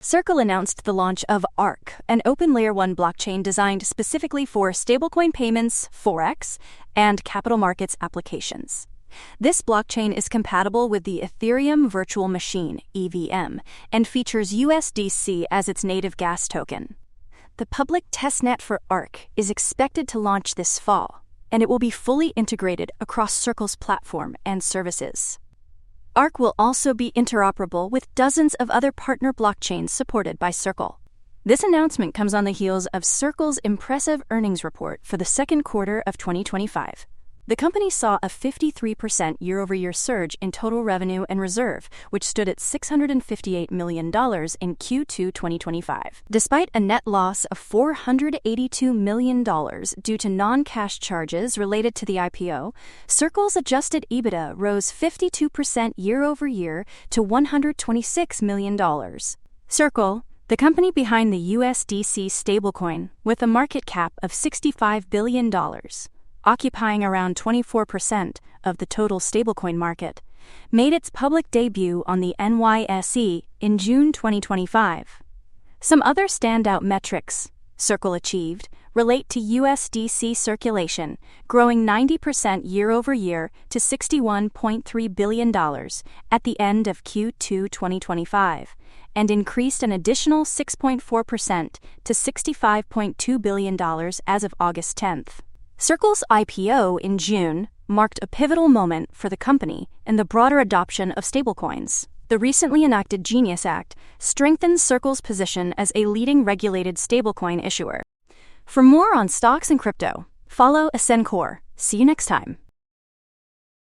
Circle announced the launch of ARC, an open Layer 1 blockchain designed specifically for stablecoin payments, Forex, and capital markets applications. This blockchain is compatible with the Ethereum Virtual Machine, EVM, and features USDC as its native gas token. The public testnet for ARC is expected to launch this fall, and it will be fully integrated across Circle's platform and services. ARC will also be interoperable with dozens of other partner blockchains supported by Circle. This announcement comes on the heels of Circle's impressive earnings report for the second quarter of 2025. The company saw a 53% year-over-year surge in total revenue and reserve, which stood at $658 million in Q2 2025. Despite a net loss of $482 million due to non-cash charges related to the IPO, Circle's adjusted EBITDA rose 52% year-over-year to $126 million. Circle, the company behind the USDC stablecoin, with a market cap of $65 billion, occupying around 24% of the total stablecoin market, made its public debut on the NYSE in June 2025. Some other standout metrics Circle achieved relate to USDC circulation, growing 90% year-over-year to $61.3 billion at the end of Q2 2025, and increased an additional 6.4% to $65.2 billion as of August 10th. Circle's IPO in June marked a pivotal moment for the company in the broader adoption of stablecoins. The recently enacted Genius Act strengthens Circle's position as a leading regulated stablecoin issuer. For more on stocks and crypto, follow Ascencore. See you next time.